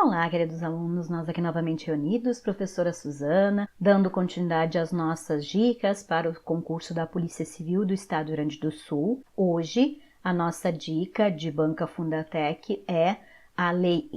Olá, queridos alunos, nós aqui novamente reunidos, professora Suzana, dando continuidade às nossas dicas para o concurso da Polícia Civil do Estado do Rio Grande do Sul. Hoje, a nossa dica de Banca Fundatec é a Lei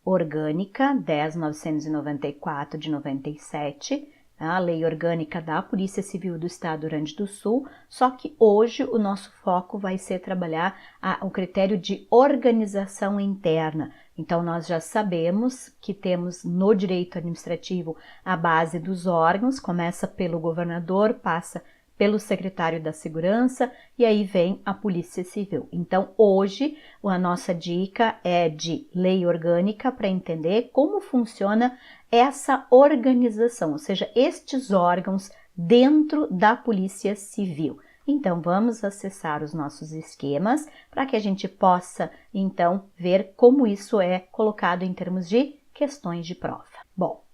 Orgânica 10.994 de 97, a Lei Orgânica da Polícia Civil do Estado do Rio Grande do Sul, só que hoje o nosso foco vai ser trabalhar o critério de organização interna. Então, nós já sabemos que temos no direito administrativo a base dos órgãos, começa pelo governador, passa pelo secretário da Segurança e aí vem a Polícia Civil. Então, hoje, a nossa dica é de lei orgânica para entender como funciona essa organização, ou seja, estes órgãos dentro da Polícia Civil. Então, vamos acessar os nossos esquemas para que a gente possa, então, ver como isso é colocado em termos de questões de prova. Bom,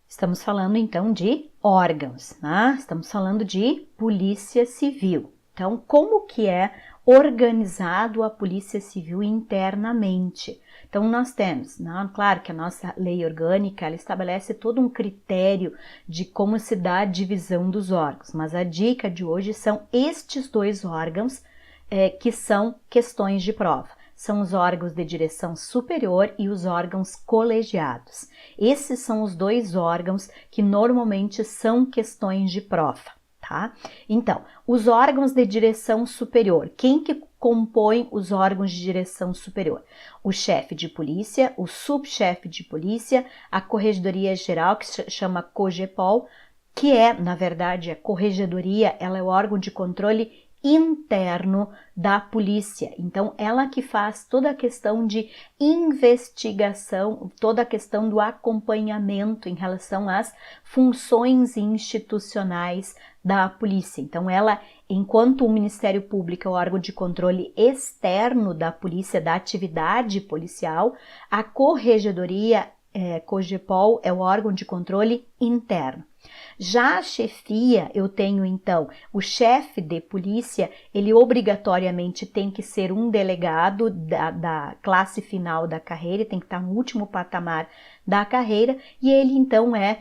estamos falando, então, de órgãos, né? Estamos falando de Polícia Civil. Então, como que é organizado a Polícia Civil internamente? Então, nós temos, né? Claro que a nossa lei orgânica, ela estabelece todo um critério de como se dá a divisão dos órgãos, mas a dica de hoje são estes dois órgãos que são questões de prova. São os órgãos de direção superior e os órgãos colegiados. Esses são os dois órgãos que normalmente são questões de prova, tá? Então, os órgãos de direção superior, quem que compõe os órgãos de direção superior? O chefe de polícia, o subchefe de polícia, a Corregedoria Geral, que se chama COGEPOL, que é, na verdade, a Corregedoria, ela é o órgão de controle interno da polícia. Então, ela que faz toda a questão de investigação, toda a questão do acompanhamento em relação às funções institucionais da polícia. Então, ela, enquanto o Ministério Público é o órgão de controle externo da polícia, da atividade policial, a Corregedoria COGEPOL é o órgão de controle interno. Já a chefia, eu tenho então o chefe de polícia, ele obrigatoriamente tem que ser um delegado da classe final da carreira, tem que estar no último patamar da carreira, e ele então é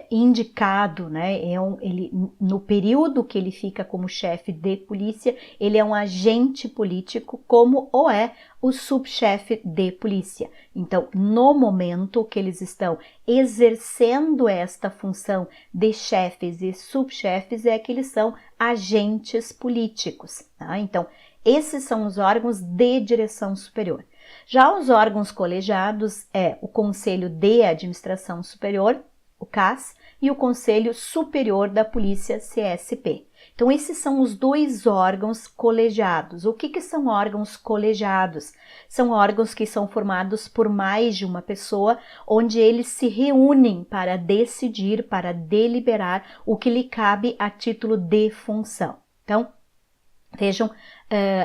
indicado, né? Ele, no período que ele fica como chefe de polícia, ele é um agente político, como o é o subchefe de polícia. Então, no momento que eles estão exercendo esta função de chefes e subchefes, é que eles são agentes políticos, tá? Então, esses são os órgãos de direção superior. Já os órgãos colegiados é o Conselho de Administração Superior, o CAS, e o Conselho Superior da Polícia, CSP. Então, esses são os dois órgãos colegiados. O que são órgãos colegiados? São órgãos que são formados por mais de uma pessoa, onde eles se reúnem para decidir, para deliberar o que lhe cabe a título de função. Então, vejam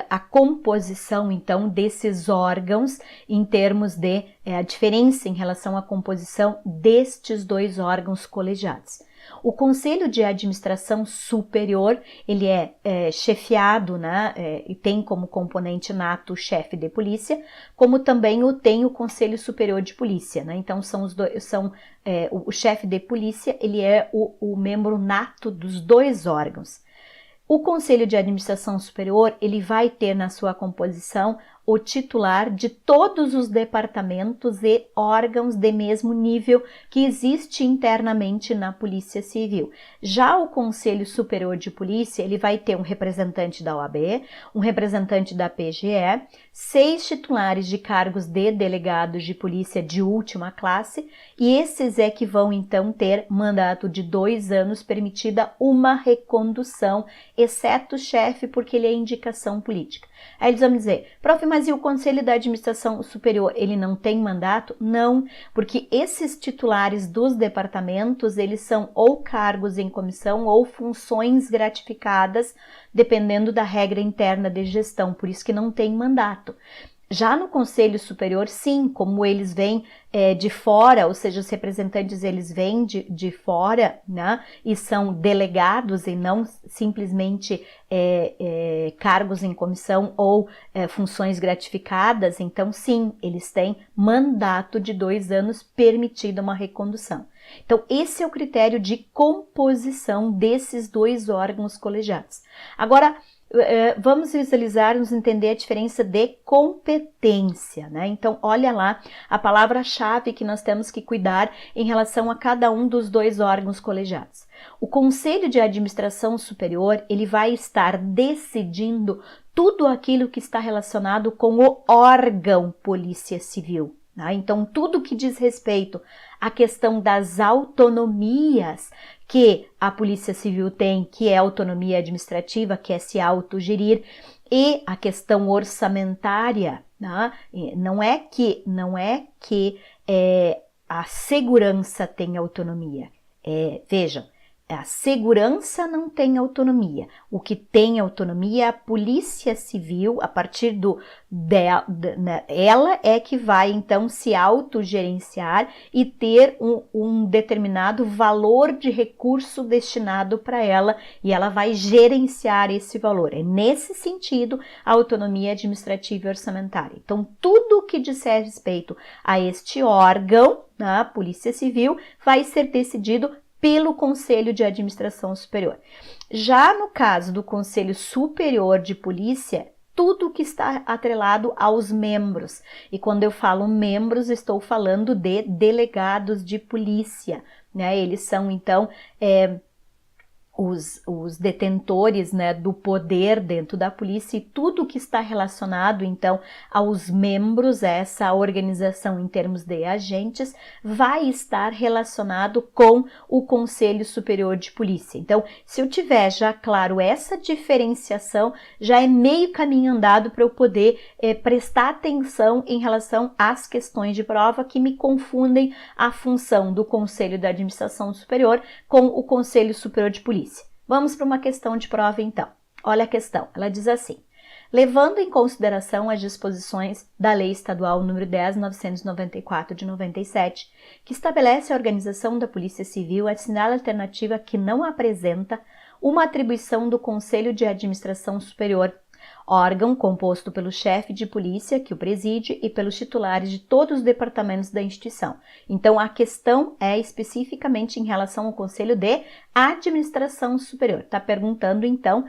a composição, então, desses órgãos em termos de a diferença em relação à composição destes dois órgãos colegiados. O Conselho de Administração Superior, ele é chefiado, né, e tem como componente nato o chefe de polícia, como também tem o Conselho Superior de Polícia, né? Então, o chefe de polícia, ele é o membro nato dos dois órgãos. O Conselho de Administração Superior, ele vai ter na sua composição o titular de todos os departamentos e órgãos de mesmo nível que existe internamente na Polícia Civil. Já o Conselho Superior de Polícia, ele vai ter um representante da OAB, um representante da PGE, 6 titulares de cargos de delegados de polícia de última classe, e esses é que vão então ter mandato de 2 anos, permitida uma recondução, exceto o chefe, porque ele é indicação política. Aí eles vão dizer, prof, mas e o Conselho da Administração Superior, ele não tem mandato? Não, porque esses titulares dos departamentos, eles são ou cargos em comissão ou funções gratificadas, dependendo da regra interna de gestão, por isso que não tem mandato. Já no Conselho Superior, sim, como eles vêm de fora, ou seja, os representantes eles vêm de fora, né, e são delegados e não simplesmente cargos em comissão ou funções gratificadas, então sim, eles têm mandato de 2 anos permitida uma recondução. Então, esse é o critério de composição desses 2 órgãos colegiados. Agora, vamos visualizar, nos entender a diferença de competência, né? Então, olha lá a palavra-chave que nós temos que cuidar em relação a cada um dos 2 órgãos colegiados. O Conselho de Administração Superior, ele vai estar decidindo tudo aquilo que está relacionado com o órgão Polícia Civil. Né? Então, tudo que diz respeito à questão das autonomias que a Polícia Civil tem, que é autonomia administrativa, que é se autogerir, e a questão orçamentária, né? Não é que a segurança tem autonomia. Vejam, a segurança não tem autonomia. O que tem autonomia é a Polícia Civil, a partir ela é que vai então se autogerenciar e ter um determinado valor de recurso destinado para ela e ela vai gerenciar esse valor. É nesse sentido a autonomia administrativa e orçamentária. Então, tudo que disser respeito a este órgão, a Polícia Civil, vai ser decidido pelo Conselho de Administração Superior. Já no caso do Conselho Superior de Polícia, tudo que está atrelado aos membros. E quando eu falo membros, estou falando de delegados de polícia, né? Eles são, então, os detentores, né, do poder dentro da polícia e tudo que está relacionado, então, aos membros, essa organização em termos de agentes, vai estar relacionado com o Conselho Superior de Polícia. Então, se eu tiver já claro essa diferenciação, já é meio caminho andado para eu poder prestar atenção em relação às questões de prova que me confundem a função do Conselho da Administração Superior com o Conselho Superior de Polícia. Vamos para uma questão de prova, então. Olha a questão, ela diz assim: levando em consideração as disposições da Lei Estadual nº 10.994 de 97, que estabelece a organização da Polícia Civil, assinala a alternativa que não apresenta uma atribuição do Conselho de Administração Superior, órgão composto pelo chefe de polícia, que o preside, e pelos titulares de todos os departamentos da instituição. Então, a questão é especificamente em relação ao Conselho de Administração Superior. Está perguntando, então,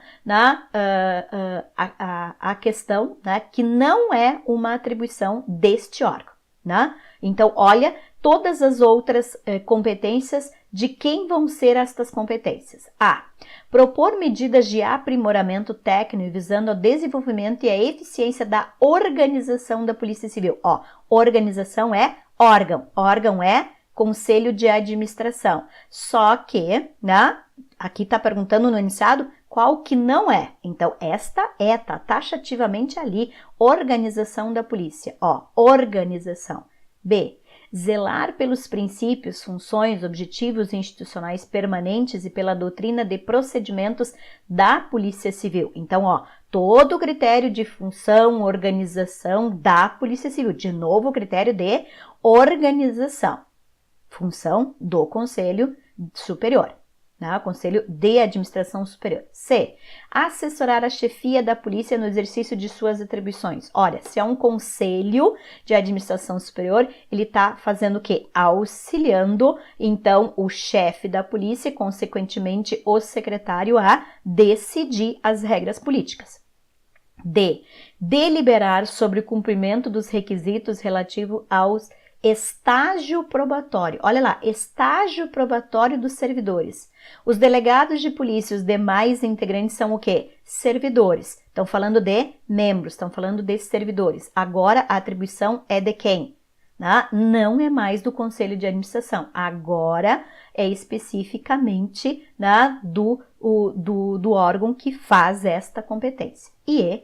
a questão, né, que não é uma atribuição deste órgão. Né? Então, olha todas as outras competências, de quem vão ser estas competências. A. Propor medidas de aprimoramento técnico visando ao desenvolvimento e à eficiência da organização da Polícia Civil. Ó, organização é órgão, órgão é Conselho de Administração. Só que, né, aqui está perguntando no enunciado qual que não é. Então, esta tá taxativamente ali, organização da polícia. Ó, organização. B. Zelar pelos princípios, funções, objetivos institucionais permanentes e pela doutrina de procedimentos da Polícia Civil. Então, ó, todo o critério de função, organização da Polícia Civil. De novo, o critério de organização. Função do Conselho Superior. Né? Conselho de Administração Superior. C. Assessorar a chefia da polícia no exercício de suas atribuições. Olha, se é um Conselho de Administração Superior, ele está fazendo o quê? Auxiliando, então, o chefe da polícia e, consequentemente, o secretário a decidir as regras políticas. D. Deliberar sobre o cumprimento dos requisitos relativos aos estágio probatório. Olha lá, estágio probatório dos servidores. Os delegados de polícia e os demais integrantes são o quê? Servidores. Estão falando de membros, estão falando de servidores. Agora a atribuição é de quem? Não é mais do Conselho de Administração. Agora é especificamente do órgão que faz esta competência. E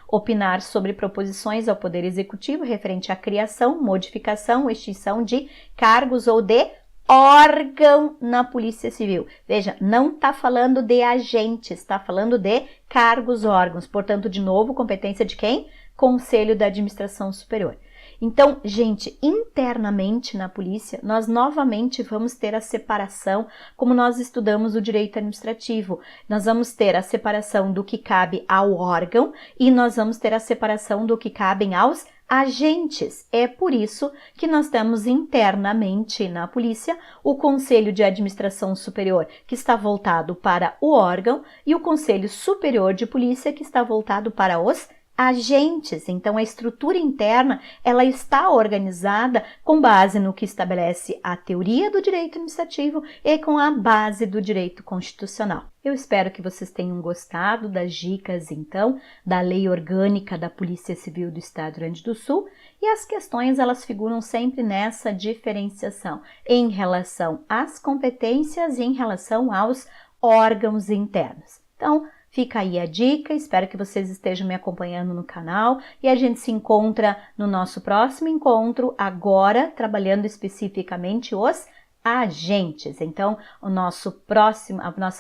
opinar sobre proposições ao Poder Executivo referente à criação, modificação, extinção de cargos ou de órgão na Polícia Civil. Veja, não está falando de agentes, está falando de cargos, órgãos. Portanto, de novo, competência de quem? Conselho da Administração Superior. Então, gente, internamente na polícia, nós novamente vamos ter a separação, como nós estudamos o direito administrativo. Nós vamos ter a separação do que cabe ao órgão e nós vamos ter a separação do que cabem aos agentes. É por isso que nós temos internamente na polícia o Conselho de Administração Superior, que está voltado para o órgão, e o Conselho Superior de Polícia, que está voltado para os agentes. Então, a estrutura interna, ela está organizada com base no que estabelece a teoria do direito administrativo e com a base do direito constitucional. Eu espero que vocês tenham gostado das dicas, então, da Lei Orgânica da Polícia Civil do Estado do Rio Grande do Sul, e as questões, elas figuram sempre nessa diferenciação em relação às competências e em relação aos órgãos internos. Então, fica aí a dica, espero que vocês estejam me acompanhando no canal e a gente se encontra no nosso próximo encontro, agora trabalhando especificamente os agentes. Então, a nossa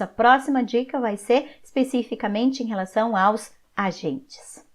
próxima dica vai ser especificamente em relação aos agentes.